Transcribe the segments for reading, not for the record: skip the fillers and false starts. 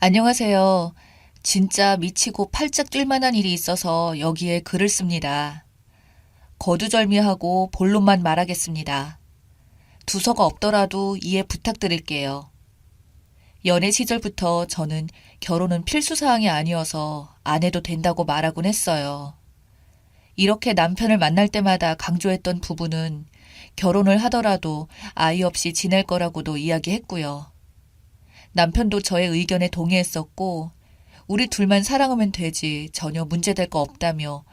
안녕하세요. 진짜 미치고 팔짝 뛸 만한 일이 있어서 여기에 글을 씁니다. 거두절미하고 본론만 말하겠습니다. 두서가 없더라도 이해 부탁드릴게요. 연애 시절부터 저는 결혼은 필수사항이 아니어서 안 해도 된다고 말하곤 했어요. 이렇게 남편을 만날 때마다 강조했던 부부는 결혼을 하더라도 아이 없이 지낼 거라고도 이야기했고요. 남편도 저의 의견에 동의했었고, 우리 둘만 사랑하면 되지 전혀 문제될 거 없다며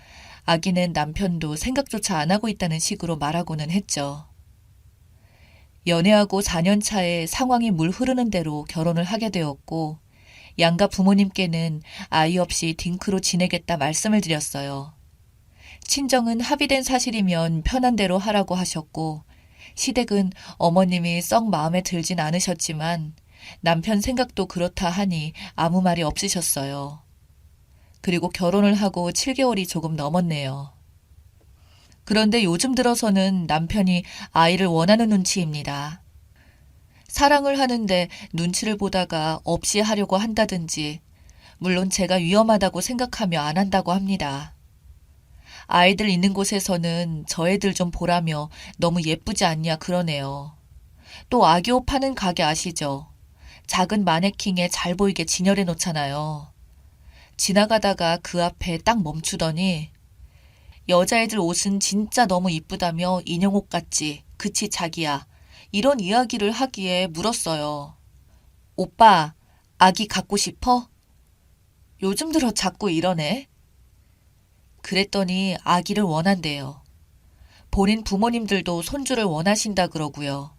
아기는 남편도 생각조차 안 하고 있다는 식으로 말하고는 했죠. 연애하고 4년 차에 상황이 물 흐르는 대로 결혼을 하게 되었고, 양가 부모님께는 아이 없이 딩크로 지내겠다 말씀을 드렸어요. 친정은 합의된 사실이면 편한 대로 하라고 하셨고, 시댁은 어머님이 썩 마음에 들진 않으셨지만 남편 생각도 그렇다 하니 아무 말이 없으셨어요. 그리고 결혼을 하고 7개월이 조금 넘었네요. 그런데 요즘 들어서는 남편이 아이를 원하는 눈치입니다. 사랑을 하는데 눈치를 보다가 없이 하려고 한다든지, 물론 제가 위험하다고 생각하며 안 한다고 합니다. 아이들 있는 곳에서는 저 애들 좀 보라며 너무 예쁘지 않냐 그러네요. 또 아기 옷 파는 가게 아시죠? 작은 마네킹에 잘 보이게 진열해 놓잖아요. 지나가다가 그 앞에 딱 멈추더니 여자애들 옷은 진짜 너무 이쁘다며 인형 옷 같지? 그치 자기야? 이런 이야기를 하기에 물었어요. 오빠, 아기 갖고 싶어? 요즘 들어 자꾸 이러네. 그랬더니 아기를 원한대요. 본인 부모님들도 손주를 원하신다 그러고요.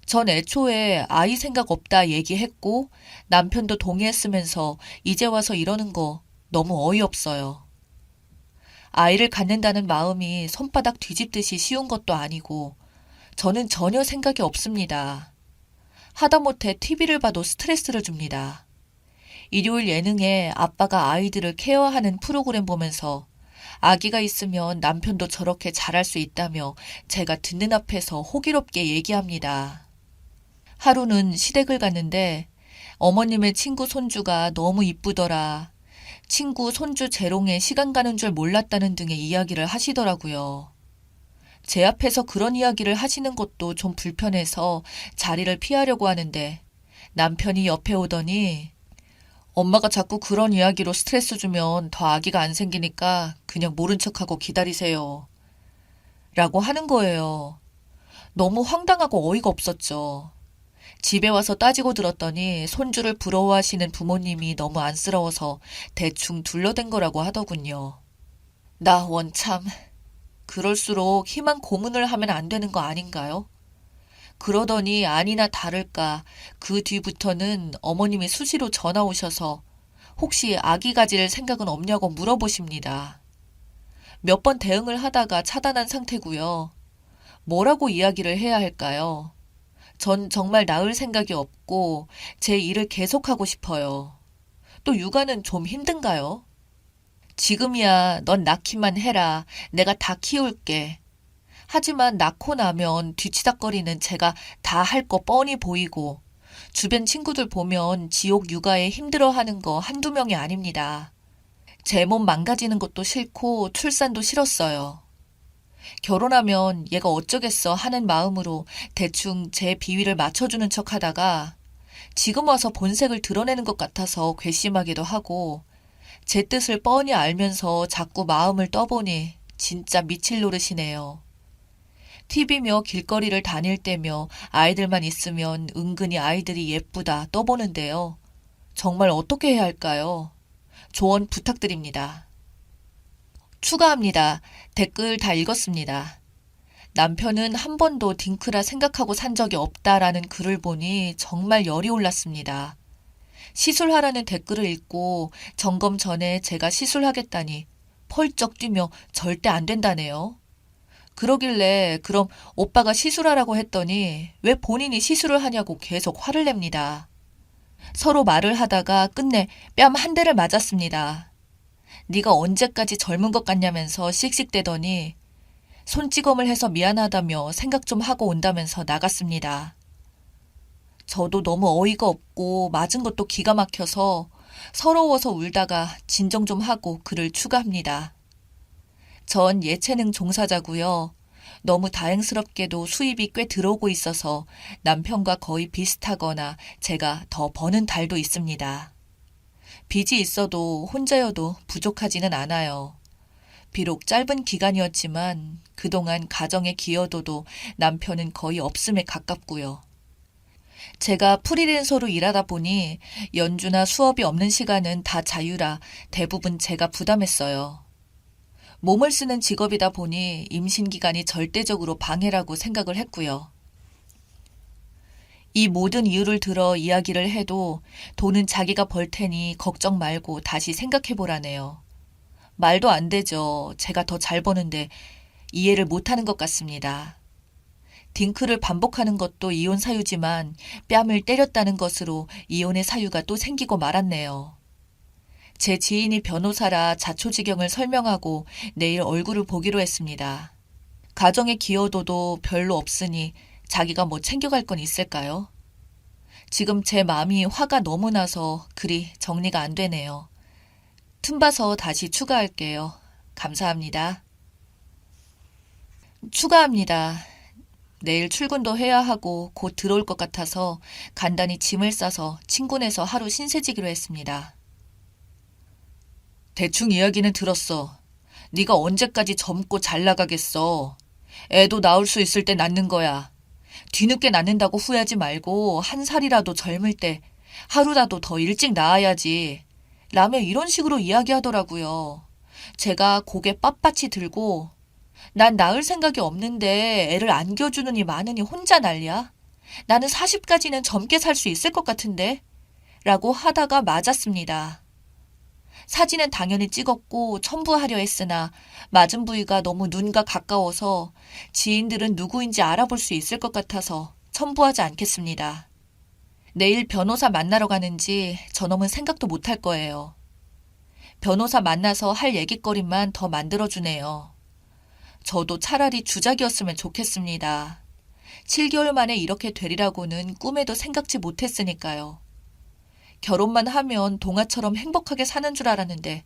전 애초에 아이 생각 없다 얘기했고 남편도 동의했으면서 이제 와서 이러는 거 너무 어이없어요. 아이를 갖는다는 마음이 손바닥 뒤집듯이 쉬운 것도 아니고 저는 전혀 생각이 없습니다. 하다못해 TV를 봐도 스트레스를 줍니다. 일요일 예능에 아빠가 아이들을 케어하는 프로그램 보면서 아기가 있으면 남편도 저렇게 잘할 수 있다며 제가 듣는 앞에서 호기롭게 얘기합니다. 하루는 시댁을 갔는데 어머님의 친구 손주가 너무 이쁘더라. 친구 손주 재롱에 시간 가는 줄 몰랐다는 등의 이야기를 하시더라고요. 제 앞에서 그런 이야기를 하시는 것도 좀 불편해서 자리를 피하려고 하는데 남편이 옆에 오더니 엄마가 자꾸 그런 이야기로 스트레스 주면 더 아기가 안 생기니까 그냥 모른 척하고 기다리세요. 라고 하는 거예요. 너무 황당하고 어이가 없었죠. 집에 와서 따지고 들었더니 손주를 부러워하시는 부모님이 너무 안쓰러워서 대충 둘러댄 거라고 하더군요. 나 원참, 그럴수록 희망 고문을 하면 안 되는 거 아닌가요? 그러더니 아니나 다를까 그 뒤부터는 어머님이 수시로 전화 오셔서 혹시 아기 가질 생각은 없냐고 물어보십니다. 몇 번 대응을 하다가 차단한 상태고요. 뭐라고 이야기를 해야 할까요? 전 정말 낳을 생각이 없고 제 일을 계속하고 싶어요. 또 육아는 좀 힘든가요? 지금이야 넌 낳기만 해라. 내가 다 키울게. 하지만 낳고 나면 뒤치다꺼리는 제가 다 할 거 뻔히 보이고 주변 친구들 보면 지옥 육아에 힘들어하는 거 한두 명이 아닙니다. 제 몸 망가지는 것도 싫고 출산도 싫었어요. 결혼하면 얘가 어쩌겠어 하는 마음으로 대충 제 비위를 맞춰주는 척 하다가 지금 와서 본색을 드러내는 것 같아서 괘씸하기도 하고 제 뜻을 뻔히 알면서 자꾸 마음을 떠보니 진짜 미칠 노릇이네요. TV며 길거리를 다닐 때며 아이들만 있으면 은근히 아이들이 예쁘다 떠보는데요. 정말 어떻게 해야 할까요? 조언 부탁드립니다. 추가합니다. 댓글 다 읽었습니다. 남편은 한 번도 딩크라 생각하고 산 적이 없다라는 글을 보니 정말 열이 올랐습니다. 시술하라는 댓글을 읽고 점검 전에 제가 시술하겠다니 펄쩍 뛰며 절대 안 된다네요. 그러길래 그럼 오빠가 시술하라고 했더니 왜 본인이 시술을 하냐고 계속 화를 냅니다. 서로 말을 하다가 끝내 뺨 한 대를 맞았습니다. 네가 언제까지 젊은 것 같냐면서 씩씩대더니 손찌검을 해서 미안하다며 생각 좀 하고 온다면서 나갔습니다. 저도 너무 어이가 없고 맞은 것도 기가 막혀서 서러워서 울다가 진정 좀 하고 글을 추가합니다. 전 예체능 종사자고요. 너무 다행스럽게도 수입이 꽤 들어오고 있어서 남편과 거의 비슷하거나 제가 더 버는 달도 있습니다. 빚이 있어도 혼자여도 부족하지는 않아요. 비록 짧은 기간이었지만 그동안 가정의 기여도도 남편은 거의 없음에 가깝고요. 제가 프리랜서로 일하다 보니 연주나 수업이 없는 시간은 다 자유라 대부분 제가 부담했어요. 몸을 쓰는 직업이다 보니 임신 기간이 절대적으로 방해라고 생각을 했고요. 이 모든 이유를 들어 이야기를 해도 돈은 자기가 벌 테니 걱정 말고 다시 생각해 보라네요. 말도 안 되죠. 제가 더 잘 버는데 이해를 못하는 것 같습니다. 딩크를 반복하는 것도 이혼 사유지만 뺨을 때렸다는 것으로 이혼의 사유가 또 생기고 말았네요. 제 지인이 변호사라 자초지경을 설명하고 내일 얼굴을 보기로 했습니다. 가정의 기여도도 별로 없으니 자기가 뭐 챙겨갈 건 있을까요? 지금 제 마음이 화가 너무 나서 글이 정리가 안 되네요. 틈봐서 다시 추가할게요. 감사합니다. 추가합니다. 내일 출근도 해야 하고 곧 들어올 것 같아서 간단히 짐을 싸서 친구네서 하루 신세지기로 했습니다. 대충 이야기는 들었어. 네가 언제까지 젊고 잘 나가겠어. 애도 낳을 수 있을 때 낳는 거야. 뒤늦게 낳는다고 후회하지 말고 한 살이라도 젊을 때 하루라도 더 일찍 낳아야지. 라며 이런 식으로 이야기하더라고요. 제가 고개 빳빳이 들고 난 낳을 생각이 없는데 애를 안겨주느니 마느니 혼자 난리야? 나는 40까지는 젊게 살 수 있을 것 같은데? 라고 하다가 맞았습니다. 사진은 당연히 찍었고 첨부하려 했으나 맞은 부위가 너무 눈과 가까워서 지인들은 누구인지 알아볼 수 있을 것 같아서 첨부하지 않겠습니다. 내일 변호사 만나러 가는지 저놈은 생각도 못할 거예요. 변호사 만나서 할 얘기거리만 더 만들어주네요. 저도 차라리 주작이었으면 좋겠습니다. 7개월 만에 이렇게 되리라고는 꿈에도 생각지 못했으니까요. 결혼만 하면 동화처럼 행복하게 사는 줄 알았는데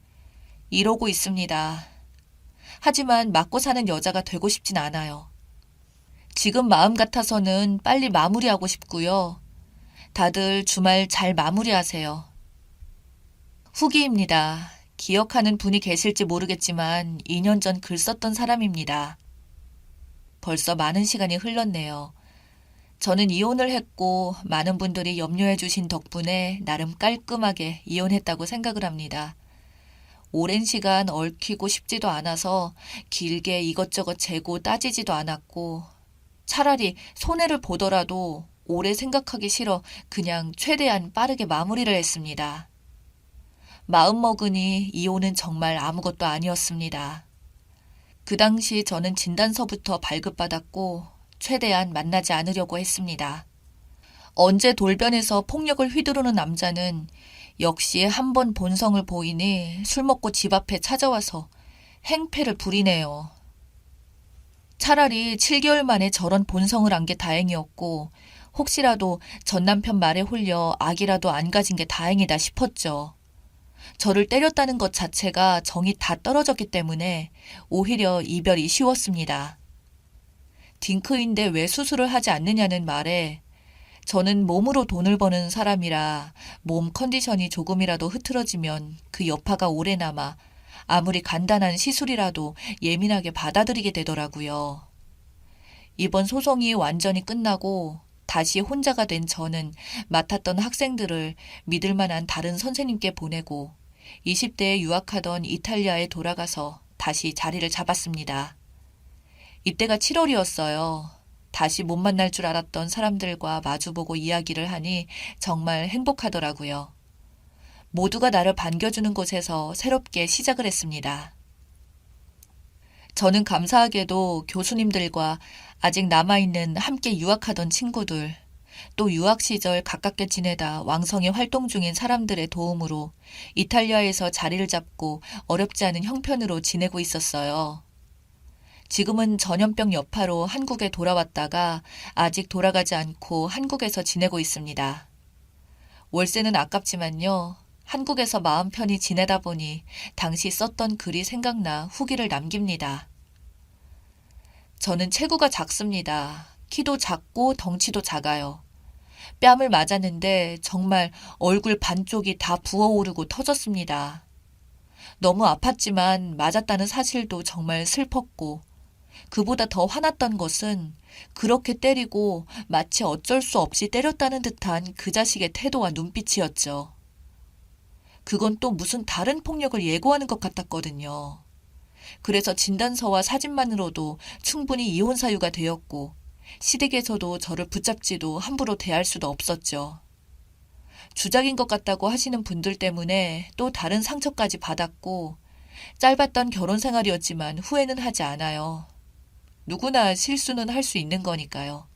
이러고 있습니다. 하지만 맞고 사는 여자가 되고 싶진 않아요. 지금 마음 같아서는 빨리 마무리하고 싶고요. 다들 주말 잘 마무리하세요. 후기입니다. 기억하는 분이 계실지 모르겠지만 2년 전 글 썼던 사람입니다. 벌써 많은 시간이 흘렀네요. 저는 이혼을 했고 많은 분들이 염려해 주신 덕분에 나름 깔끔하게 이혼했다고 생각을 합니다. 오랜 시간 얽히고 싶지도 않아서 길게 이것저것 재고 따지지도 않았고 차라리 손해를 보더라도 오래 생각하기 싫어 그냥 최대한 빠르게 마무리를 했습니다. 마음먹으니 이혼은 정말 아무것도 아니었습니다. 그 당시 저는 진단서부터 발급받았고 최대한 만나지 않으려고 했습니다. 언제 돌변해서 폭력을 휘두르는 남자는 역시 한 번 본성을 보이니 술 먹고 집 앞에 찾아와서 행패를 부리네요. 차라리 7개월 만에 저런 본성을 안 게 다행이었고 혹시라도 전 남편 말에 홀려 아기라도 안 가진 게 다행이다 싶었죠. 저를 때렸다는 것 자체가 정이 다 떨어졌기 때문에 오히려 이별이 쉬웠습니다. 딩크인데 왜 수술을 하지 않느냐는 말에 저는 몸으로 돈을 버는 사람이라 몸 컨디션이 조금이라도 흐트러지면 그 여파가 오래 남아 아무리 간단한 시술이라도 예민하게 받아들이게 되더라고요. 이번 소송이 완전히 끝나고 다시 혼자가 된 저는 맡았던 학생들을 믿을 만한 다른 선생님께 보내고 20대에 유학하던 이탈리아에 돌아가서 다시 자리를 잡았습니다. 이때가 7월이었어요. 다시 못 만날 줄 알았던 사람들과 마주보고 이야기를 하니 정말 행복하더라고요. 모두가 나를 반겨주는 곳에서 새롭게 시작을 했습니다. 저는 감사하게도 교수님들과 아직 남아있는 함께 유학하던 친구들, 또 유학 시절 가깝게 지내다 왕성히 활동 중인 사람들의 도움으로 이탈리아에서 자리를 잡고 어렵지 않은 형편으로 지내고 있었어요. 지금은 전염병 여파로 한국에 돌아왔다가 아직 돌아가지 않고 한국에서 지내고 있습니다. 월세는 아깝지만요. 한국에서 마음 편히 지내다 보니 당시 썼던 글이 생각나 후기를 남깁니다. 저는 체구가 작습니다. 키도 작고 덩치도 작아요. 뺨을 맞았는데 정말 얼굴 반쪽이 다 부어오르고 터졌습니다. 너무 아팠지만 맞았다는 사실도 정말 슬펐고 그보다 더 화났던 것은 그렇게 때리고 마치 어쩔 수 없이 때렸다는 듯한 그 자식의 태도와 눈빛이었죠. 그건 또 무슨 다른 폭력을 예고하는 것 같았거든요. 그래서 진단서와 사진만으로도 충분히 이혼 사유가 되었고 시댁에서도 저를 붙잡지도 함부로 대할 수도 없었죠. 주작인 것 같다고 하시는 분들 때문에 또 다른 상처까지 받았고 짧았던 결혼 생활이었지만 후회는 하지 않아요. 누구나 실수는 할 수 있는 거니까요.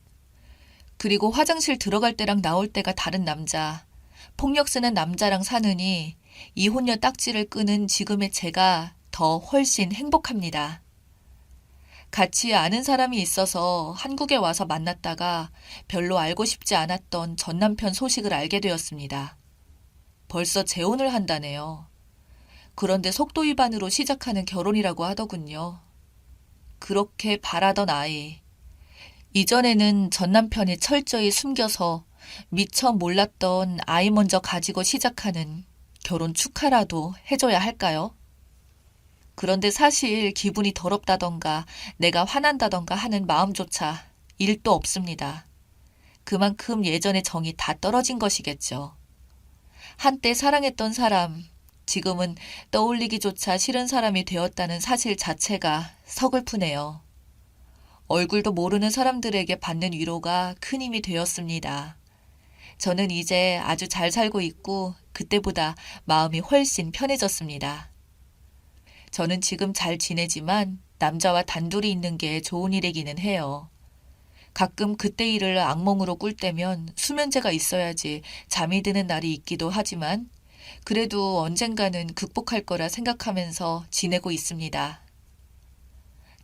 그리고 화장실 들어갈 때랑 나올 때가 다른 남자, 폭력 쓰는 남자랑 사느니 이혼녀 딱지를 끄는 지금의 제가 더 훨씬 행복합니다. 같이 아는 사람이 있어서 한국에 와서 만났다가 별로 알고 싶지 않았던 전 남편 소식을 알게 되었습니다. 벌써 재혼을 한다네요. 그런데 속도 위반으로 시작하는 결혼이라고 하더군요. 그렇게 바라던 아이. 이전에는 전 남편이 철저히 숨겨서 미처 몰랐던 아이 먼저 가지고 시작하는 결혼 축하라도 해줘야 할까요? 그런데 사실 기분이 더럽다던가 내가 화난다던가 하는 마음조차 1도 없습니다. 그만큼 예전의 정이 다 떨어진 것이겠죠. 한때 사랑했던 사람, 지금은 떠올리기조차 싫은 사람이 되었다는 사실 자체가 서글프네요. 얼굴도 모르는 사람들에게 받는 위로가 큰 힘이 되었습니다. 저는 이제 아주 잘 살고 있고 그때보다 마음이 훨씬 편해졌습니다. 저는 지금 잘 지내지만 남자와 단둘이 있는 게 좋은 일이기는 해요. 가끔 그때 일을 악몽으로 꿀 때면 수면제가 있어야지 잠이 드는 날이 있기도 하지만 그래도 언젠가는 극복할 거라 생각하면서 지내고 있습니다.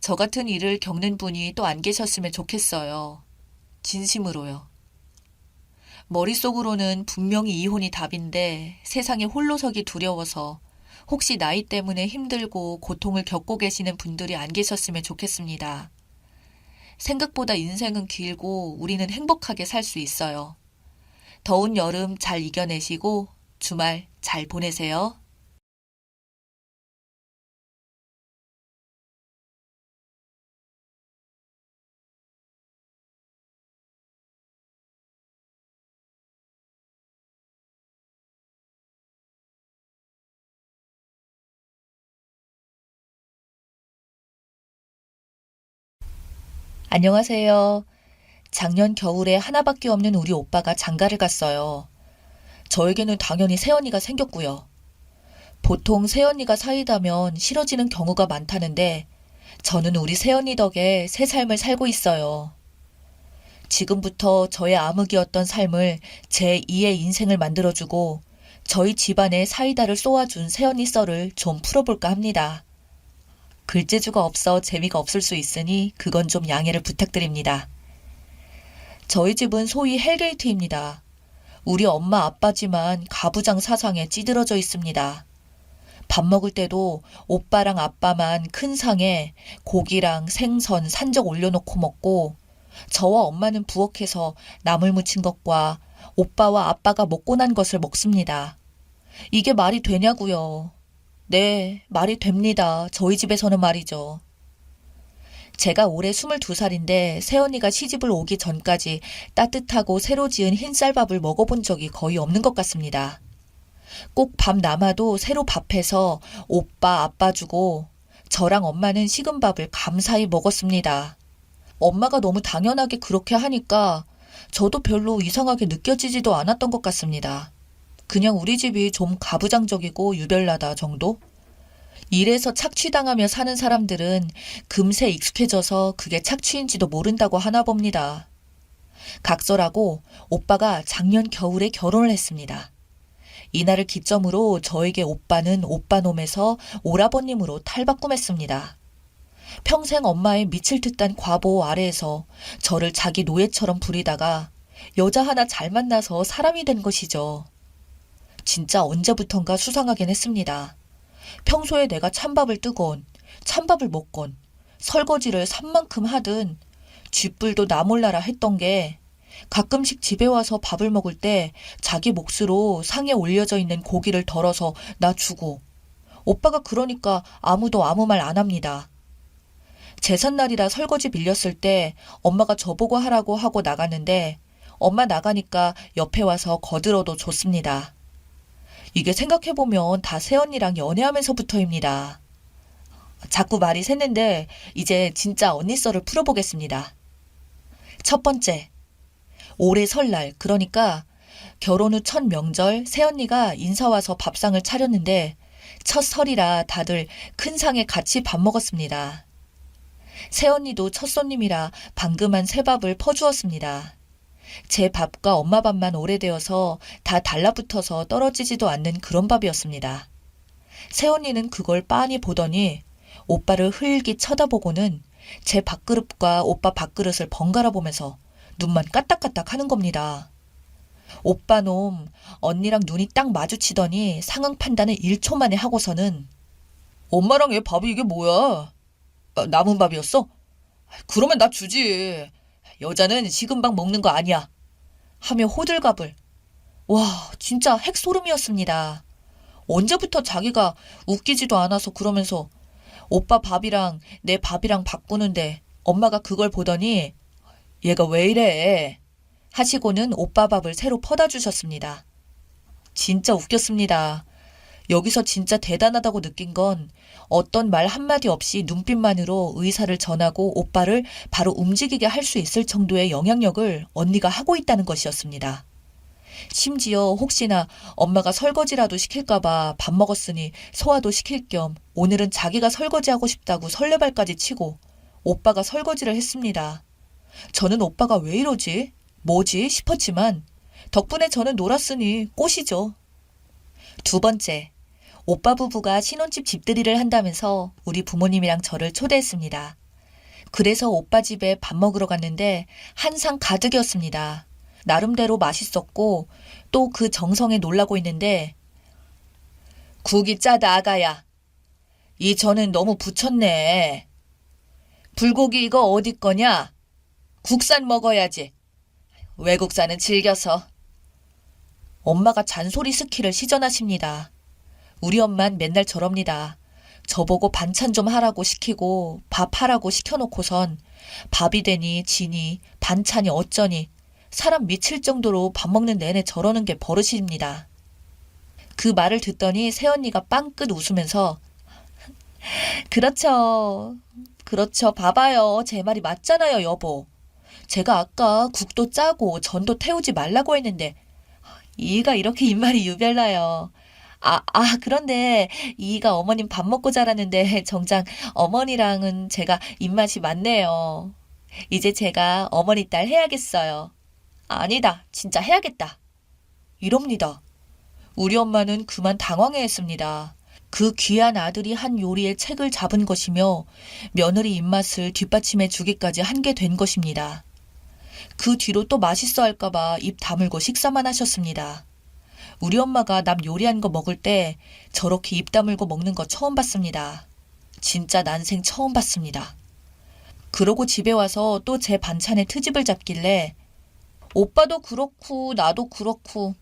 저 같은 일을 겪는 분이 또 안 계셨으면 좋겠어요. 진심으로요. 머릿속으로는 분명히 이혼이 답인데 세상에 홀로 서기 두려워서 혹시 나이 때문에 힘들고 고통을 겪고 계시는 분들이 안 계셨으면 좋겠습니다. 생각보다 인생은 길고 우리는 행복하게 살 수 있어요. 더운 여름 잘 이겨내시고 주말 잘 보내세요. 안녕하세요. 작년 겨울에 하나밖에 없는 우리 오빠가 장가를 갔어요. 저에게는 당연히 새언니가 생겼고요. 보통 새언니가 사이다면 싫어지는 경우가 많다는데 저는 우리 새언니 덕에 새 삶을 살고 있어요. 지금부터 저의 암흑이었던 삶을 제 2의 인생을 만들어주고 저희 집안에 사이다를 쏘아준 새언니 썰을 좀 풀어볼까 합니다. 글재주가 없어 재미가 없을 수 있으니 그건 좀 양해를 부탁드립니다. 저희 집은 소위 헬게이트입니다. 우리 엄마 아빠지만 가부장 사상에 찌들어져 있습니다. 밥 먹을 때도 오빠랑 아빠만 큰 상에 고기랑 생선 산적 올려놓고 먹고 저와 엄마는 부엌에서 나물 무친 것과 오빠와 아빠가 먹고 난 것을 먹습니다. 이게 말이 되냐고요. 네, 말이 됩니다. 저희 집에서는 말이죠. 제가 올해 22살인데 새언니가 시집을 오기 전까지 따뜻하고 새로 지은 흰쌀밥을 먹어본 적이 거의 없는 것 같습니다. 꼭 밥 남아도 새로 밥해서 오빠, 아빠 주고 저랑 엄마는 식은 밥을 감사히 먹었습니다. 엄마가 너무 당연하게 그렇게 하니까 저도 별로 이상하게 느껴지지도 않았던 것 같습니다. 그냥 우리 집이 좀 가부장적이고 유별나다 정도? 일에서 착취당하며 사는 사람들은 금세 익숙해져서 그게 착취인지도 모른다고 하나 봅니다. 각설하고 오빠가 작년 겨울에 결혼을 했습니다. 이날을 기점으로 저에게 오빠는 오빠놈에서 오라버님으로 탈바꿈했습니다. 평생 엄마의 미칠 듯한 과보 아래에서 저를 자기 노예처럼 부리다가 여자 하나 잘 만나서 사람이 된 것이죠. 진짜 언제부턴가 수상하긴 했습니다. 평소에 내가 찬밥을 뜨건 찬밥을 먹건 설거지를 산만큼 하든 쥐뿔도 나 몰라라 했던 게 가끔씩 집에 와서 밥을 먹을 때 자기 몫으로 상에 올려져 있는 고기를 덜어서 나 주고 오빠가 그러니까 아무도 아무 말 안 합니다. 제삿날이라 설거지 빌렸을 때 엄마가 저보고 하라고 하고 나갔는데 엄마 나가니까 옆에 와서 거들어도 줬습니다. 이게 생각해보면 다 새언니랑 연애하면서부터입니다. 자꾸 말이 샜는데 이제 진짜 언니 썰을 풀어보겠습니다. 첫 번째, 올해 설날 그러니까 결혼 후 첫 명절 새언니가 인사 와서 밥상을 차렸는데 첫 설이라 다들 큰 상에 같이 밥 먹었습니다. 새언니도 첫 손님이라 방금 한 새밥을 퍼주었습니다. 제 밥과 엄마 밥만 오래되어서 다 달라붙어서 떨어지지도 않는 그런 밥이었습니다. 새언니는 그걸 빤히 보더니 오빠를 흘기 쳐다보고는 제 밥그릇과 오빠 밥그릇을 번갈아 보면서 눈만 까딱까딱 하는 겁니다. 오빠 놈 언니랑 눈이 딱 마주치더니 상황 판단을 1초 만에 하고서는 엄마랑 얘 밥이 이게 뭐야? 남은 밥이었어? 그러면 나 주지. 여자는 식은 밥 먹는 거 아니야. 하며 호들갑을. 와, 진짜 핵소름이었습니다. 언제부터 자기가 웃기지도 않아서 그러면서 오빠 밥이랑 내 밥이랑 바꾸는데 엄마가 그걸 보더니 얘가 왜 이래? 하시고는 오빠 밥을 새로 퍼다 주셨습니다. 진짜 웃겼습니다. 여기서 진짜 대단하다고 느낀 건 어떤 말 한마디 없이 눈빛만으로 의사를 전하고 오빠를 바로 움직이게 할 수 있을 정도의 영향력을 언니가 하고 있다는 것이었습니다. 심지어 혹시나 엄마가 설거지라도 시킬까봐 밥 먹었으니 소화도 시킬 겸 오늘은 자기가 설거지하고 싶다고 설레발까지 치고 오빠가 설거지를 했습니다. 저는 오빠가 왜 이러지? 뭐지? 싶었지만 덕분에 저는 놀았으니 꽃이죠. 두 번째, 오빠 부부가 신혼집 집들이를 한다면서 우리 부모님이랑 저를 초대했습니다. 그래서 오빠 집에 밥 먹으러 갔는데 한 상 가득이었습니다. 나름대로 맛있었고 또 그 정성에 놀라고 있는데 국이 짜다 아가야. 이 전은 너무 부쳤네. 불고기 이거 어디 거냐? 국산 먹어야지. 외국산은 질겨서. 엄마가 잔소리 스키를 시전하십니다. 우리 엄만 맨날 저럽니다. 저보고 반찬 좀 하라고 시키고 밥 하라고 시켜놓고선 밥이 되니 지니 반찬이 어쩌니 사람 미칠 정도로 밥 먹는 내내 저러는 게 버릇입니다. 그 말을 듣더니 새언니가 빵긋 웃으면서 그렇죠. 그렇죠. 봐봐요. 제 말이 맞잖아요, 여보. 제가 아까 국도 짜고 전도 태우지 말라고 했는데 이가 이렇게 입말이 유별나요. 그런데 이가 어머님 밥 먹고 자라는데 정작 어머니랑은 제가 입맛이 맞네요. 이제 제가 어머니 딸 해야겠어요. 아니다. 진짜 해야겠다. 이럽니다. 우리 엄마는 그만 당황해했습니다. 그 귀한 아들이 한 요리에 책을 잡은 것이며 며느리 입맛을 뒷받침해 주기까지 한 게 된 것입니다. 그 뒤로 또 맛있어 할까봐 입 다물고 식사만 하셨습니다. 우리 엄마가 남 요리한 거 먹을 때 저렇게 입 다물고 먹는 거 처음 봤습니다. 진짜 난생 처음 봤습니다. 그러고 집에 와서 또 제 반찬에 트집을 잡길래 오빠도 그렇고 나도 그렇고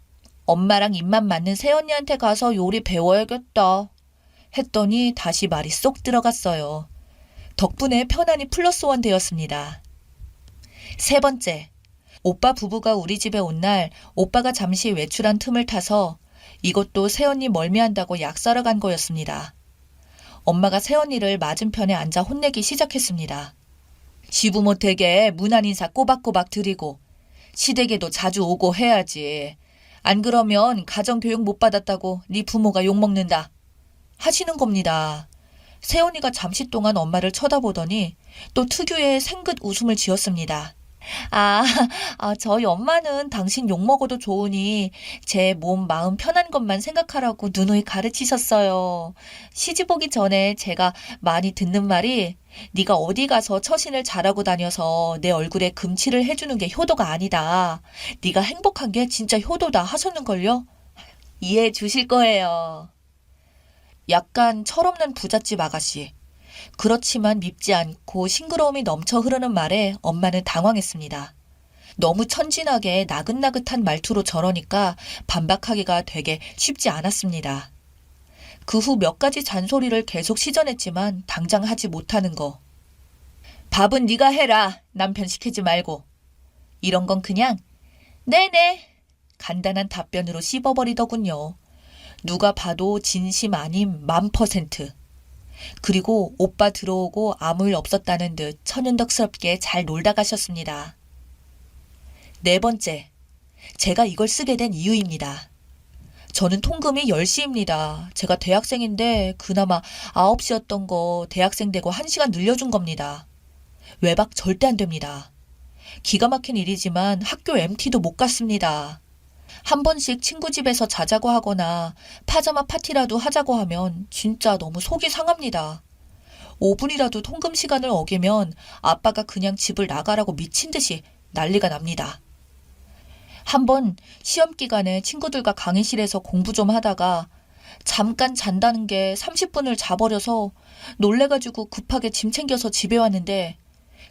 엄마랑 입맛 맞는 새언니한테 가서 요리 배워야겠다 했더니 다시 말이 쏙 들어갔어요. 덕분에 편안히 플러스1 되었습니다. 세 번째, 오빠 부부가 우리 집에 온 날 오빠가 잠시 외출한 틈을 타서 이것도 새언니 멀미한다고 약 사러 간 거였습니다. 엄마가 새언니를 맞은편에 앉아 혼내기 시작했습니다. 시부모 댁에 문안 인사 꼬박꼬박 드리고 시댁에도 자주 오고 해야지. 안 그러면 가정교육 못 받았다고 네 부모가 욕먹는다. 하시는 겁니다. 새언니가 잠시 동안 엄마를 쳐다보더니 또 특유의 생긋 웃음을 지었습니다. 아, 저희 엄마는 당신 욕 먹어도 좋으니 제 몸, 마음 편한 것만 생각하라고 누누이 가르치셨어요. 시집 오기 전에 제가 많이 듣는 말이 네가 어디 가서 처신을 잘하고 다녀서 내 얼굴에 금칠을 해주는 게 효도가 아니다. 네가 행복한 게 진짜 효도다 하셨는걸요? 이해해 주실 거예요. 약간 철없는 부잣집 아가씨. 그렇지만 밉지 않고 싱그러움이 넘쳐 흐르는 말에 엄마는 당황했습니다. 너무 천진하게 나긋나긋한 말투로 저러니까 반박하기가 되게 쉽지 않았습니다. 그 후 몇 가지 잔소리를 계속 시전했지만 당장 하지 못하는 거. 밥은 네가 해라. 남편 시키지 말고. 이런 건 그냥 네네. 간단한 답변으로 씹어버리더군요. 누가 봐도 진심 아님 1000%. 그리고 오빠 들어오고 아무 일 없었다는 듯 천연덕스럽게 잘 놀다 가셨습니다. 네 번째, 제가 이걸 쓰게 된 이유입니다. 저는 통금이 10시입니다. 제가 대학생인데 그나마 9시였던 거 대학생 되고 1시간 늘려준 겁니다. 외박 절대 안 됩니다. 기가 막힌 일이지만 학교 MT도 못 갔습니다. 한 번씩 친구 집에서 자자고 하거나 파자마 파티라도 하자고 하면 진짜 너무 속이 상합니다. 5분이라도 통금 시간을 어기면 아빠가 그냥 집을 나가라고 미친 듯이 난리가 납니다. 한 번 시험 기간에 친구들과 강의실에서 공부 좀 하다가 잠깐 잔다는 게 30분을 자버려서 놀래가지고 급하게 짐 챙겨서 집에 왔는데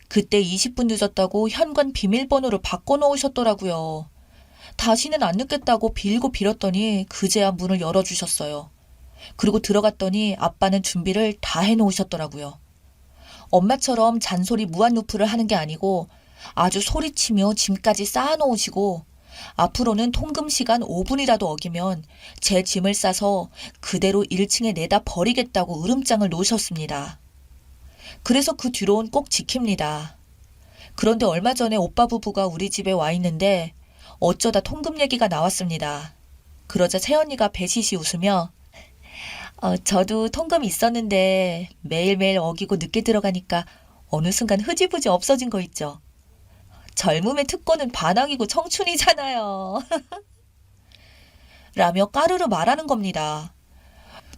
그때 20분 늦었다고 현관 비밀번호를 바꿔놓으셨더라고요. 다시는 안 늦겠다고 빌고 빌었더니 그제야 문을 열어주셨어요. 그리고 들어갔더니 아빠는 준비를 다 해놓으셨더라고요. 엄마처럼 잔소리 무한루프를 하는 게 아니고 아주 소리치며 짐까지 쌓아놓으시고 앞으로는 통금 시간 5분이라도 어기면 제 짐을 싸서 그대로 1층에 내다 버리겠다고 으름장을 놓으셨습니다. 그래서 그 뒤로는 꼭 지킵니다. 그런데 얼마 전에 오빠 부부가 우리 집에 와 있는데 어쩌다 통금 얘기가 나왔습니다. 그러자 새언니가 배시시 웃으며 저도 통금이 있었는데 매일매일 어기고 늦게 들어가니까 어느 순간 흐지부지 없어진 거 있죠. 젊음의 특권은 반항이고 청춘이잖아요. 라며 까르르 말하는 겁니다.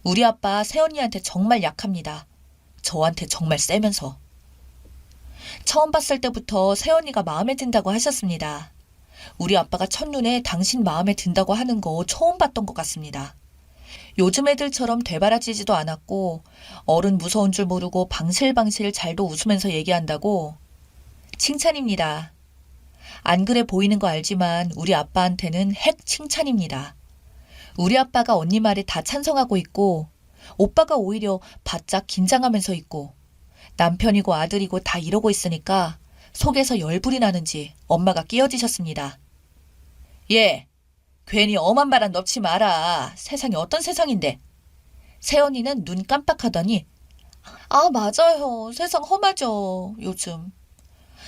우리 아빠 새언니한테 정말 약합니다. 저한테 정말 세면서. 처음 봤을 때부터 새언니가 마음에 든다고 하셨습니다. 우리 아빠가 첫눈에 당신 마음에 든다고 하는 거 처음 봤던 것 같습니다. 요즘 애들처럼 되바라지지도 않았고 어른 무서운 줄 모르고 방실방실 잘도 웃으면서 얘기한다고 칭찬입니다. 안 그래 보이는 거 알지만 우리 아빠한테는 핵 칭찬입니다. 우리 아빠가 언니 말에 다 찬성하고 있고 오빠가 오히려 바짝 긴장하면서 있고 남편이고 아들이고 다 이러고 있으니까 속에서 열불이 나는지 엄마가 끼어드셨습니다. 예, 괜히 엄한 바람 넣지 마라. 세상이 어떤 세상인데. 새언니는 눈 깜빡하더니 맞아요. 세상 험하죠. 요즘.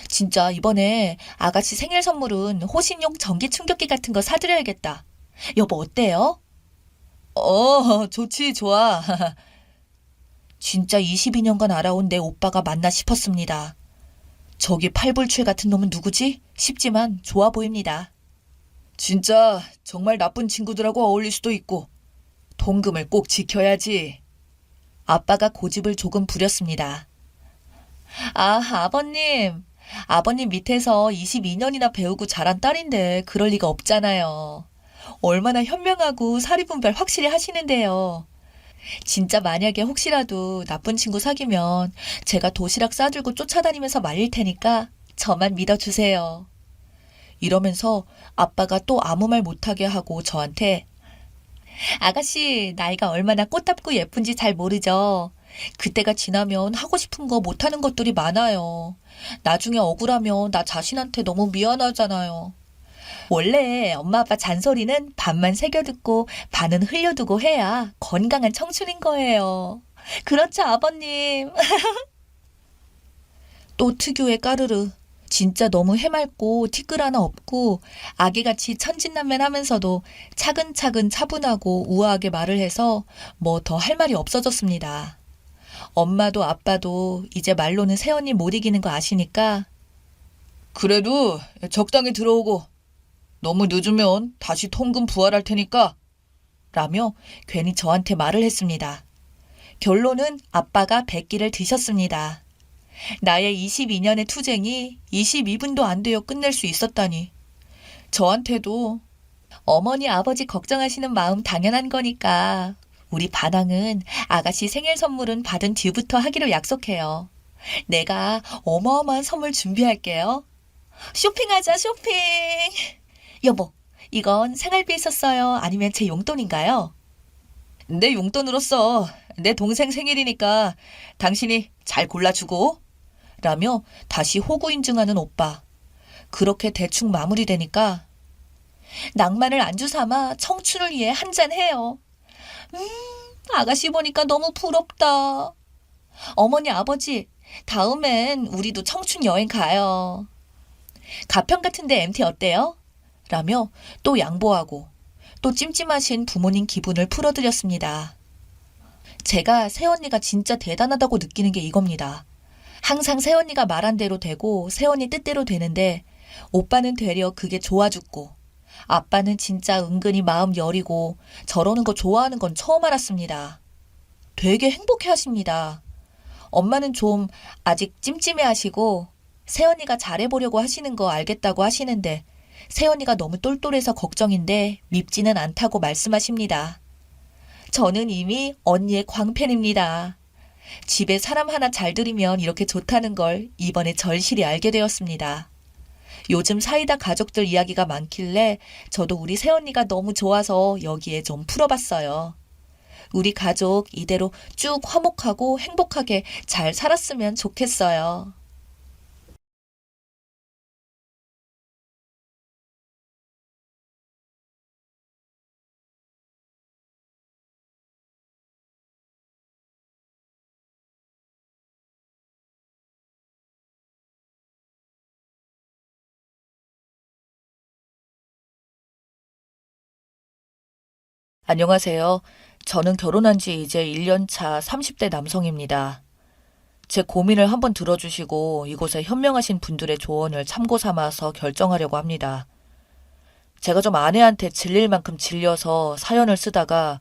진짜 이번에 아가씨 생일 선물은 호신용 전기 충격기 같은 거 사드려야겠다. 여보 어때요? 좋지 좋아. 진짜 22년간 알아온 내 오빠가 맞나 싶었습니다. 저기 팔불출 같은 놈은 누구지? 싶지만 좋아 보입니다. 진짜 정말 나쁜 친구들하고 어울릴 수도 있고 통금을 꼭 지켜야지. 아빠가 고집을 조금 부렸습니다. 아버님. 아버님 밑에서 22년이나 배우고 자란 딸인데 그럴 리가 없잖아요. 얼마나 현명하고 사리분별 확실히 하시는데요. 진짜 만약에 혹시라도 나쁜 친구 사귀면 제가 도시락 싸들고 쫓아다니면서 말릴 테니까 저만 믿어주세요. 이러면서 아빠가 또 아무 말 못하게 하고 저한테 아가씨 나이가 얼마나 꽃답고 예쁜지 잘 모르죠. 그때가 지나면 하고 싶은 거 못하는 것들이 많아요. 나중에 억울하면 나 자신한테 너무 미안하잖아요. 원래 엄마 아빠 잔소리는 반만 새겨듣고 반은 흘려두고 해야 건강한 청춘인 거예요. 그렇죠 아버님. 또 특유의 까르르. 진짜 너무 해맑고 티끌 하나 없고 아기같이 천진난만하면서도 차근차근 차분하고 우아하게 말을 해서 뭐 더 할 말이 없어졌습니다. 엄마도 아빠도 이제 말로는 새언니 못 이기는 거 아시니까 그래도 적당히 들어오고 너무 늦으면 다시 통금 부활할 테니까 라며 괜히 저한테 말을 했습니다. 결론은 아빠가 백기를 드셨습니다. 나의 22년의 투쟁이 22분도 안 되어 끝낼 수 있었다니. 저한테도 어머니 아버지 걱정하시는 마음 당연한 거니까 우리 반항은 아가씨 생일 선물은 받은 뒤부터 하기로 약속해요. 내가 어마어마한 선물 준비할게요. 쇼핑하자 쇼핑. 여보, 이건 생활비에 썼어요? 아니면 제 용돈인가요? 내 용돈으로 써. 내 동생 생일이니까 당신이 잘 골라주고 라며 다시 호구 인증하는 오빠. 그렇게 대충 마무리되니까 낭만을 안주 삼아 청춘을 위해 한잔 해요. 아가씨 보니까 너무 부럽다. 어머니 아버지, 다음엔 우리도 청춘 여행 가요. 가평 같은데 MT 어때요? 라며 또 양보하고 또 찜찜하신 부모님 기분을 풀어드렸습니다. 제가 새언니가 진짜 대단하다고 느끼는 게 이겁니다. 항상 새언니가 말한 대로 되고 새언니 뜻대로 되는데 오빠는 되려 그게 좋아 죽고 아빠는 진짜 은근히 마음 여리고 저러는 거 좋아하는 건 처음 알았습니다. 되게 행복해 하십니다. 엄마는 좀 아직 찜찜해 하시고 새언니가 잘해보려고 하시는 거 알겠다고 하시는데 새언니가 너무 똘똘해서 걱정인데 밉지는 않다고 말씀하십니다. 저는 이미 언니의 광팬입니다. 집에 사람 하나 잘 들이면 이렇게 좋다는 걸 이번에 절실히 알게 되었습니다. 요즘 사이다 가족들 이야기가 많길래 저도 우리 새언니가 너무 좋아서 여기에 좀 풀어봤어요. 우리 가족 이대로 쭉 화목하고 행복하게 잘 살았으면 좋겠어요. 안녕하세요. 저는 결혼한 지 이제 1년 차 30대 남성입니다. 제 고민을 한번 들어주시고 이곳에 현명하신 분들의 조언을 참고 삼아서 결정하려고 합니다. 제가 좀 아내한테 질릴 만큼 질려서 사연을 쓰다가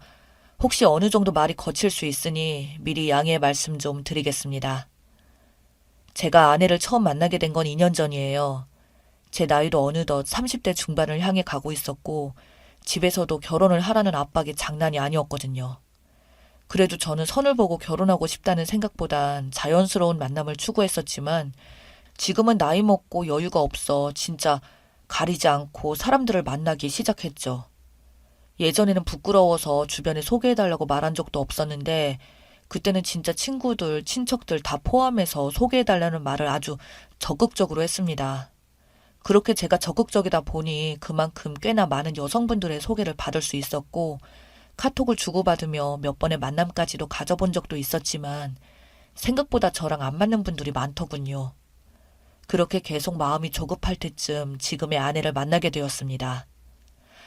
혹시 어느 정도 말이 거칠 수 있으니 미리 양해의 말씀 좀 드리겠습니다. 제가 아내를 처음 만나게 된 건 2년 전이에요. 제 나이도 어느덧 30대 중반을 향해 가고 있었고 집에서도 결혼을 하라는 압박이 장난이 아니었거든요. 그래도 저는 선을 보고 결혼하고 싶다는 생각보단 자연스러운 만남을 추구했었지만 지금은 나이 먹고 여유가 없어 진짜 가리지 않고 사람들을 만나기 시작했죠. 예전에는 부끄러워서 주변에 소개해달라고 말한 적도 없었는데 그때는 진짜 친구들, 친척들 다 포함해서 소개해달라는 말을 아주 적극적으로 했습니다. 그렇게 제가 적극적이다 보니 그만큼 꽤나 많은 여성분들의 소개를 받을 수 있었고 카톡을 주고받으며 몇 번의 만남까지도 가져본 적도 있었지만 생각보다 저랑 안 맞는 분들이 많더군요. 그렇게 계속 마음이 조급할 때쯤 지금의 아내를 만나게 되었습니다.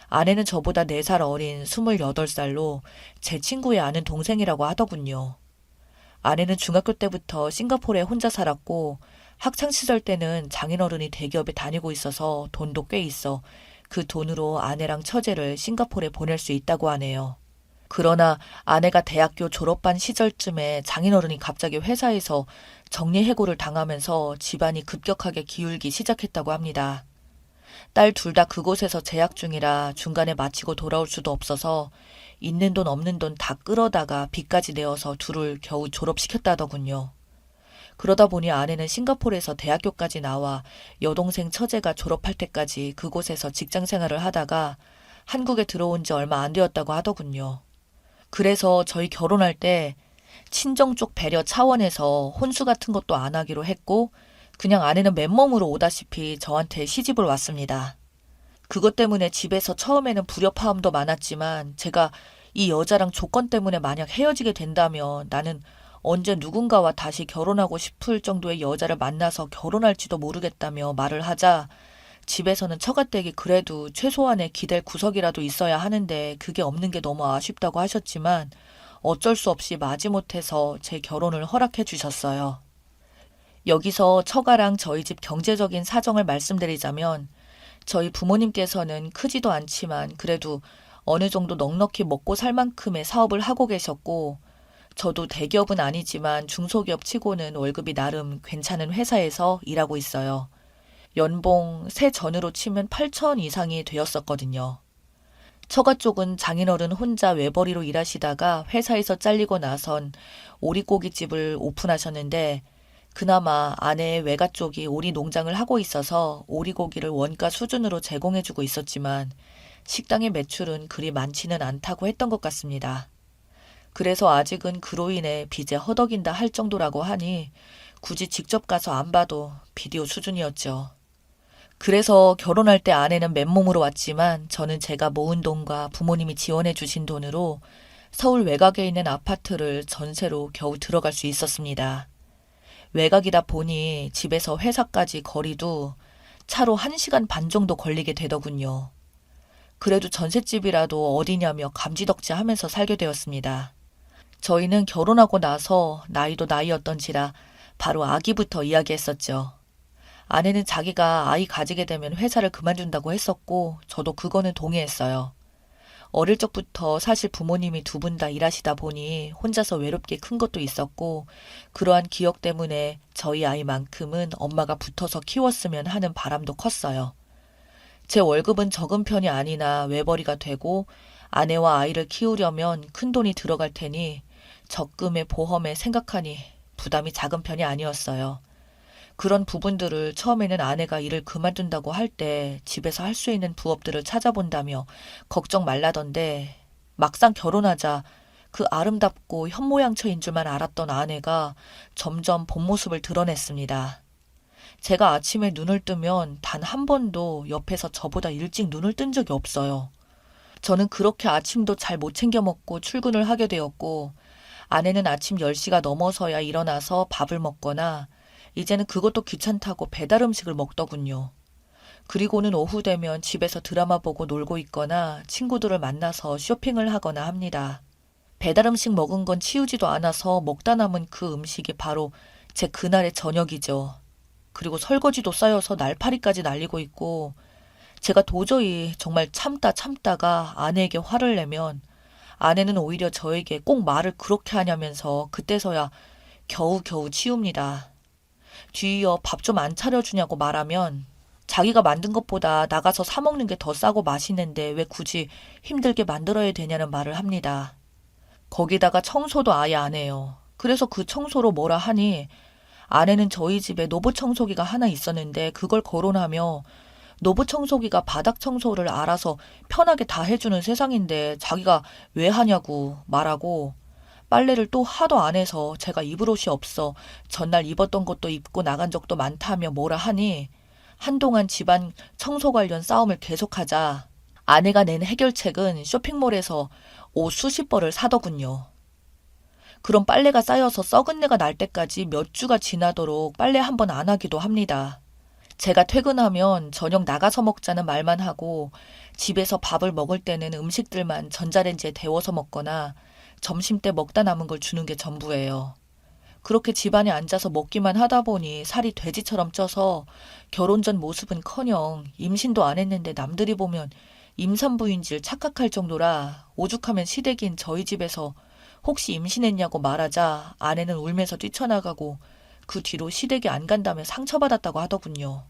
아내는 저보다 4살 어린 28살로 제 친구의 아는 동생이라고 하더군요. 아내는 중학교 때부터 싱가포르에 혼자 살았고 학창시절 때는 장인어른이 대기업에 다니고 있어서 돈도 꽤 있어 그 돈으로 아내랑 처제를 싱가포르에 보낼 수 있다고 하네요. 그러나 아내가 대학교 졸업반 시절쯤에 장인어른이 갑자기 회사에서 정리해고를 당하면서 집안이 급격하게 기울기 시작했다고 합니다. 딸 둘 다 그곳에서 재학 중이라 중간에 마치고 돌아올 수도 없어서 있는 돈 없는 돈 다 끌어다가 빚까지 내어서 둘을 겨우 졸업시켰다더군요. 그러다 보니 아내는 싱가포르에서 대학교까지 나와 여동생 처제가 졸업할 때까지 그곳에서 직장 생활을 하다가 한국에 들어온 지 얼마 안 되었다고 하더군요. 그래서 저희 결혼할 때 친정 쪽 배려 차원에서 혼수 같은 것도 안 하기로 했고 그냥 아내는 맨몸으로 오다시피 저한테 시집을 왔습니다. 그것 때문에 집에서 처음에는 불협화음도 많았지만 제가 이 여자랑 조건 때문에 만약 헤어지게 된다면 나는 언제 누군가와 다시 결혼하고 싶을 정도의 여자를 만나서 결혼할지도 모르겠다며 말을 하자 집에서는 처가댁이 그래도 최소한의 기댈 구석이라도 있어야 하는데 그게 없는 게 너무 아쉽다고 하셨지만 어쩔 수 없이 마지못해서 제 결혼을 허락해 주셨어요. 여기서 처가랑 저희 집 경제적인 사정을 말씀드리자면 저희 부모님께서는 크지도 않지만 그래도 어느 정도 넉넉히 먹고 살 만큼의 사업을 하고 계셨고 저도 대기업은 아니지만 중소기업 치고는 월급이 나름 괜찮은 회사에서 일하고 있어요. 연봉 새 전으로 치면 8천 이상이 되었었거든요. 처가 쪽은 장인어른 혼자 외벌이로 일하시다가 회사에서 잘리고 나선 오리고기집을 오픈하셨는데 그나마 아내의 외가 쪽이 오리 농장을 하고 있어서 오리고기를 원가 수준으로 제공해주고 있었지만 식당의 매출은 그리 많지는 않다고 했던 것 같습니다. 그래서 아직은 그로 인해 빚에 허덕인다 할 정도라고 하니 굳이 직접 가서 안 봐도 비디오 수준이었죠. 그래서 결혼할 때 아내는 맨몸으로 왔지만 저는 제가 모은 돈과 부모님이 지원해 주신 돈으로 서울 외곽에 있는 아파트를 전세로 겨우 들어갈 수 있었습니다. 외곽이다 보니 집에서 회사까지 거리도 차로 1시간 반 정도 걸리게 되더군요. 그래도 전셋집이라도 어디냐며 감지덕지 하면서 살게 되었습니다. 저희는 결혼하고 나서 나이도 나이였던지라 바로 아기부터 이야기했었죠. 아내는 자기가 아이 가지게 되면 회사를 그만둔다고 했었고 저도 그거는 동의했어요. 어릴 적부터 사실 부모님이 두 분 다 일하시다 보니 혼자서 외롭게 큰 것도 있었고 그러한 기억 때문에 저희 아이만큼은 엄마가 붙어서 키웠으면 하는 바람도 컸어요. 제 월급은 적은 편이 아니나 외벌이가 되고 아내와 아이를 키우려면 큰돈이 들어갈 테니 적금에 보험에 생각하니 부담이 작은 편이 아니었어요. 그런 부분들을 처음에는 아내가 일을 그만둔다고 할 때 집에서 할 수 있는 부업들을 찾아본다며 걱정 말라던데 막상 결혼하자 그 아름답고 현모양처인 줄만 알았던 아내가 점점 본 모습을 드러냈습니다. 제가 아침에 눈을 뜨면 단 한 번도 옆에서 저보다 일찍 눈을 뜬 적이 없어요. 저는 그렇게 아침도 잘 못 챙겨 먹고 출근을 하게 되었고 아내는 아침 10시가 넘어서야 일어나서 밥을 먹거나 이제는 그것도 귀찮다고 배달 음식을 먹더군요. 그리고는 오후 되면 집에서 드라마 보고 놀고 있거나 친구들을 만나서 쇼핑을 하거나 합니다. 배달 음식 먹은 건 치우지도 않아서 먹다 남은 그 음식이 바로 제 그날의 저녁이죠. 그리고 설거지도 쌓여서 날파리까지 날리고 있고 제가 도저히 정말 참다가 아내에게 화를 내면 아내는 오히려 저에게 꼭 말을 그렇게 하냐면서 그때서야 겨우겨우 치웁니다. 뒤이어 밥 좀 안 차려주냐고 말하면 자기가 만든 것보다 나가서 사 먹는 게 더 싸고 맛있는데 왜 굳이 힘들게 만들어야 되냐는 말을 합니다. 거기다가 청소도 아예 안 해요. 그래서 그 청소로 뭐라 하니 아내는 저희 집에 노브 청소기가 하나 있었는데 그걸 거론하며 노브 청소기가 바닥 청소를 알아서 편하게 다 해주는 세상인데 자기가 왜 하냐고 말하고 빨래를 또 하도 안 해서 제가 입을 옷이 없어 전날 입었던 것도 입고 나간 적도 많다며 뭐라 하니 한동안 집안 청소 관련 싸움을 계속하자 아내가 낸 해결책은 쇼핑몰에서 옷 수십 벌을 사더군요. 그럼 빨래가 쌓여서 썩은 내가 날 때까지 몇 주가 지나도록 빨래 한 번 안 하기도 합니다. 제가 퇴근하면 저녁 나가서 먹자는 말만 하고 집에서 밥을 먹을 때는 음식들만 전자레인지에 데워서 먹거나 점심때 먹다 남은 걸 주는 게 전부예요. 그렇게 집안에 앉아서 먹기만 하다 보니 살이 돼지처럼 쪄서 결혼 전 모습은커녕 임신도 안 했는데 남들이 보면 임산부인지를 착각할 정도라 오죽하면 시댁인 저희 집에서 혹시 임신했냐고 말하자 아내는 울면서 뛰쳐나가고 그 뒤로 시댁에 안 간다며 상처받았다고 하더군요.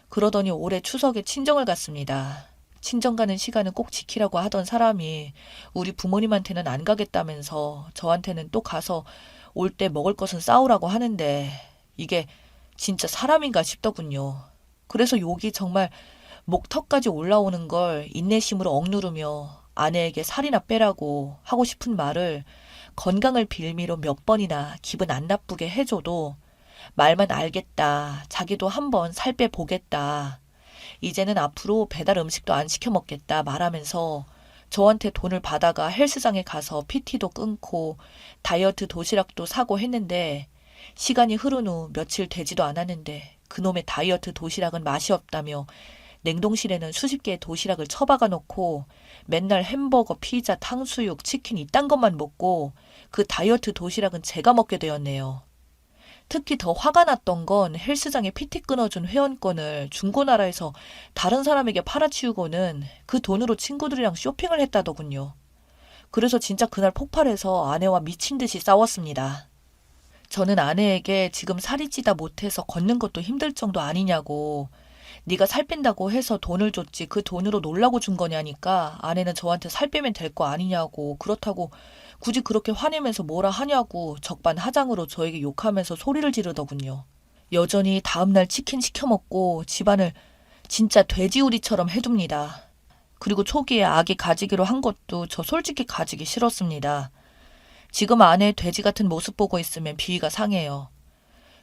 그러더니 올해 추석에 친정을 갔습니다. 친정 가는 시간은 꼭 지키라고 하던 사람이 우리 부모님한테는 안 가겠다면서 저한테는 또 가서 올 때 먹을 것은 싸우라고 하는데 이게 진짜 사람인가 싶더군요. 그래서 욕이 정말 목턱까지 올라오는 걸 인내심으로 억누르며 아내에게 살이나 빼라고 하고 싶은 말을 건강을 빌미로 몇 번이나 기분 안 나쁘게 해줘도 말만 알겠다. 자기도 한번 살 빼보겠다. 이제는 앞으로 배달 음식도 안 시켜 먹겠다 말하면서 저한테 돈을 받아가 헬스장에 가서 PT도 끊고 다이어트 도시락도 사고 했는데 시간이 흐른 후 며칠 되지도 않았는데 그놈의 다이어트 도시락은 맛이 없다며 냉동실에는 수십 개의 도시락을 처박아 놓고 맨날 햄버거, 피자, 탕수육, 치킨 이딴 것만 먹고 그 다이어트 도시락은 제가 먹게 되었네요. 특히 더 화가 났던 건 헬스장에 PT 끊어준 회원권을 중고나라에서 다른 사람에게 팔아치우고는 그 돈으로 친구들이랑 쇼핑을 했다더군요. 그래서 진짜 그날 폭발해서 아내와 미친 듯이 싸웠습니다. 저는 아내에게 지금 살이 찌다 못해서 걷는 것도 힘들 정도 아니냐고, 네가 살 뺀다고 해서 돈을 줬지 그 돈으로 놀라고 준 거냐니까 아내는 저한테 살 빼면 될 거 아니냐고, 그렇다고 굳이 그렇게 화내면서 뭐라 하냐고 적반하장으로 저에게 욕하면서 소리를 지르더군요. 여전히 다음날 치킨 시켜 먹고 집안을 진짜 돼지우리처럼 해둡니다. 그리고 초기에 아기 가지기로 한 것도 저 솔직히 가지기 싫었습니다. 지금 아내의 돼지 같은 모습 보고 있으면 비위가 상해요.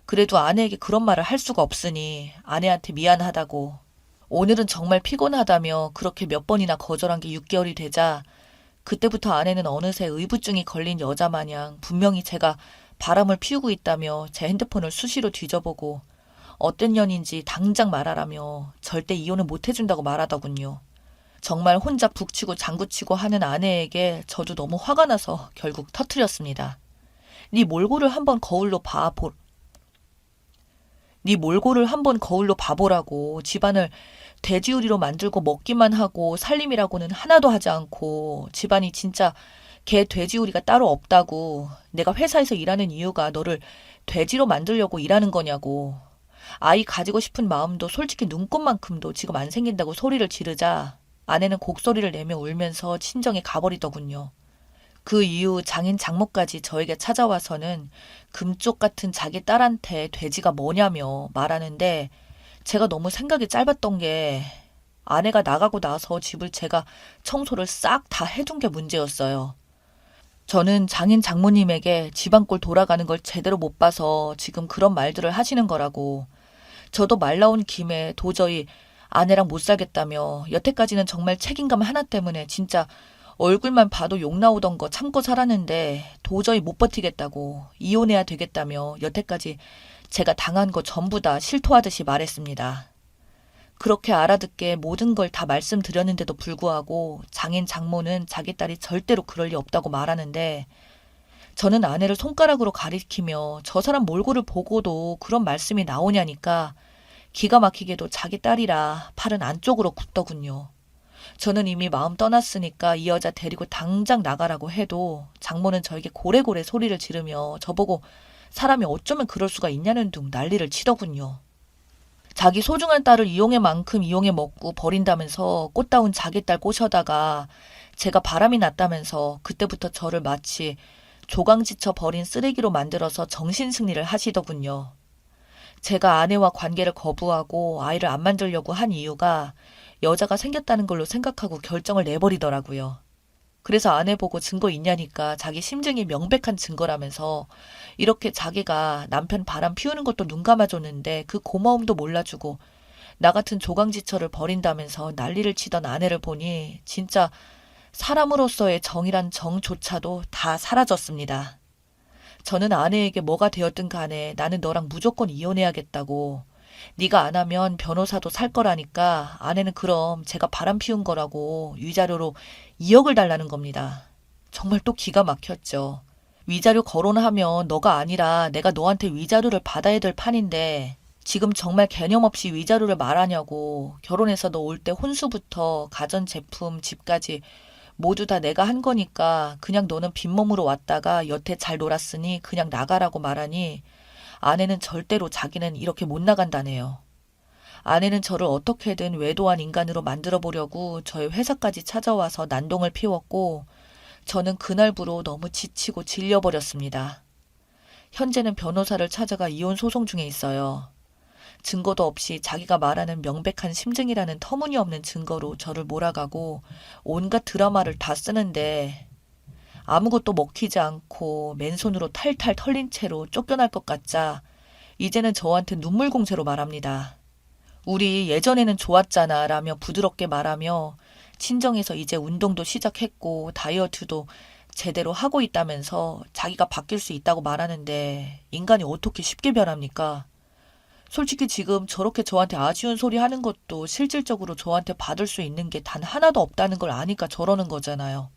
그래도 아내에게 그런 말을 할 수가 없으니 아내한테 미안하다고. 오늘은 정말 피곤하다며 그렇게 몇 번이나 거절한 게 6개월이 되자 그때부터 아내는 어느새 의부증이 걸린 여자 마냥 분명히 제가 바람을 피우고 있다며 제 핸드폰을 수시로 뒤져보고 어떤 년인지 당장 말하라며 절대 이혼을 못 해준다고 말하더군요. 정말 혼자 북치고 장구치고 하는 아내에게 저도 너무 화가 나서 결국 터뜨렸습니다. 네 몰골을 한번 거울로 봐보라고. 집안을 돼지우리로 만들고 먹기만 하고 살림이라고는 하나도 하지 않고 집안이 진짜 개 돼지우리가 따로 없다고. 내가 회사에서 일하는 이유가 너를 돼지로 만들려고 일하는 거냐고. 아이 가지고 싶은 마음도 솔직히 눈꽃만큼도 지금 안 생긴다고 소리를 지르자 아내는 곡소리를 내며 울면서 친정에 가버리더군요. 그 이후 장인 장모까지 저에게 찾아와서는 금쪽 같은 자기 딸한테 돼지가 뭐냐며 말하는데 제가 너무 생각이 짧았던 게 아내가 나가고 나서 집을 제가 청소를 싹 다 해둔 게 문제였어요. 저는 장인 장모님에게 집안꼴 돌아가는 걸 제대로 못 봐서 지금 그런 말들을 하시는 거라고. 저도 말 나온 김에 도저히 아내랑 못 살겠다며 여태까지는 정말 책임감 하나 때문에 진짜 얼굴만 봐도 욕 나오던 거 참고 살았는데 도저히 못 버티겠다고 이혼해야 되겠다며 여태까지 제가 당한 거 전부 다 실토하듯이 말했습니다. 그렇게 알아듣게 모든 걸 다 말씀드렸는데도 불구하고 장인 장모는 자기 딸이 절대로 그럴 리 없다고 말하는데 저는 아내를 손가락으로 가리키며 저 사람 몰골을 보고도 그런 말씀이 나오냐니까 기가 막히게도 자기 딸이라 팔은 안쪽으로 굽더군요. 저는 이미 마음 떠났으니까 이 여자 데리고 당장 나가라고 해도 장모는 저에게 고래고래 소리를 지르며 저보고 사람이 어쩌면 그럴 수가 있냐는 둥 난리를 치더군요. 자기 소중한 딸을 이용해 만큼 이용해 먹고 버린다면서 꽃다운 자기 딸 꼬셔다가 제가 바람이 났다면서 그때부터 저를 마치 조강지쳐 버린 쓰레기로 만들어서 정신승리를 하시더군요. 제가 아내와 관계를 거부하고 아이를 안 만들려고 한 이유가 여자가 생겼다는 걸로 생각하고 결정을 내버리더라고요. 그래서 아내 보고 증거 있냐니까 자기 심증이 명백한 증거라면서 이렇게 자기가 남편 바람 피우는 것도 눈 감아줬는데 그 고마움도 몰라주고 나 같은 조강지처를 버린다면서 난리를 치던 아내를 보니 진짜 사람으로서의 정이란 정조차도 다 사라졌습니다. 저는 아내에게 뭐가 되었든 간에 나는 너랑 무조건 이혼해야겠다고. 네가 안 하면 변호사도 살 거라니까 아내는 그럼 제가 바람 피운 거라고 위자료로 2억을 달라는 겁니다. 정말 또 기가 막혔죠. 위자료 거론하면 너가 아니라 내가 너한테 위자료를 받아야 될 판인데 지금 정말 개념 없이 위자료를 말하냐고. 결혼해서 너 올 때 혼수부터 가전제품, 집까지 모두 다 내가 한 거니까 그냥 너는 빈몸으로 왔다가 여태 잘 놀았으니 그냥 나가라고 말하니 아내는 절대로 자기는 이렇게 못 나간다네요. 아내는 저를 어떻게든 외도한 인간으로 만들어 보려고 저희 회사까지 찾아와서 난동을 피웠고 저는 그날부로 너무 지치고 질려버렸습니다. 현재는 변호사를 찾아가 이혼 소송 중에 있어요. 증거도 없이 자기가 말하는 명백한 심증이라는 터무니없는 증거로 저를 몰아가고 온갖 드라마를 다 쓰는데 아무것도 먹히지 않고 맨손으로 탈탈 털린 채로 쫓겨날 것 같자 이제는 저한테 눈물공세로 말합니다. 우리 예전에는 좋았잖아 라며 부드럽게 말하며 친정에서 이제 운동도 시작했고 다이어트도 제대로 하고 있다면서 자기가 바뀔 수 있다고 말하는데 인간이 어떻게 쉽게 변합니까? 솔직히 지금 저렇게 저한테 아쉬운 소리 하는 것도 실질적으로 저한테 받을 수 있는 게 단 하나도 없다는 걸 아니까 저러는 거잖아요.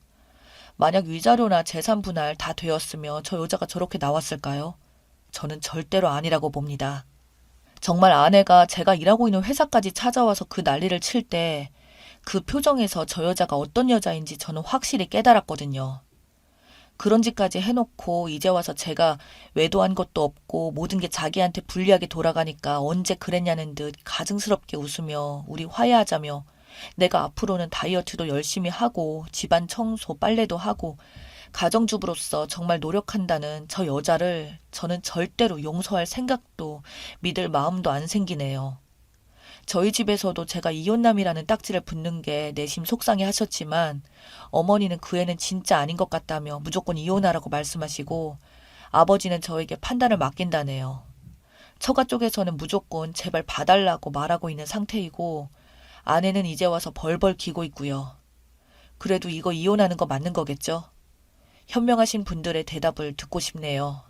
만약 위자료나 재산 분할 다 되었으면 저 여자가 저렇게 나왔을까요? 저는 절대로 아니라고 봅니다. 정말 아내가 제가 일하고 있는 회사까지 찾아와서 그 난리를 칠 때 그 표정에서 저 여자가 어떤 여자인지 저는 확실히 깨달았거든요. 그런 짓까지 해놓고 이제 와서 제가 외도한 것도 없고 모든 게 자기한테 불리하게 돌아가니까 언제 그랬냐는 듯 가증스럽게 웃으며 우리 화해하자며 내가 앞으로는 다이어트도 열심히 하고 집안 청소, 빨래도 하고 가정주부로서 정말 노력한다는 저 여자를 저는 절대로 용서할 생각도 믿을 마음도 안 생기네요. 저희 집에서도 제가 이혼남이라는 딱지를 붙는 게 내심 속상해 하셨지만 어머니는 그 애는 진짜 아닌 것 같다며 무조건 이혼하라고 말씀하시고 아버지는 저에게 판단을 맡긴다네요. 처가 쪽에서는 무조건 제발 봐달라고 말하고 있는 상태이고 아내는 이제 와서 벌벌 기고 있고요. 그래도 이거 이혼하는 거 맞는 거겠죠? 현명하신 분들의 대답을 듣고 싶네요.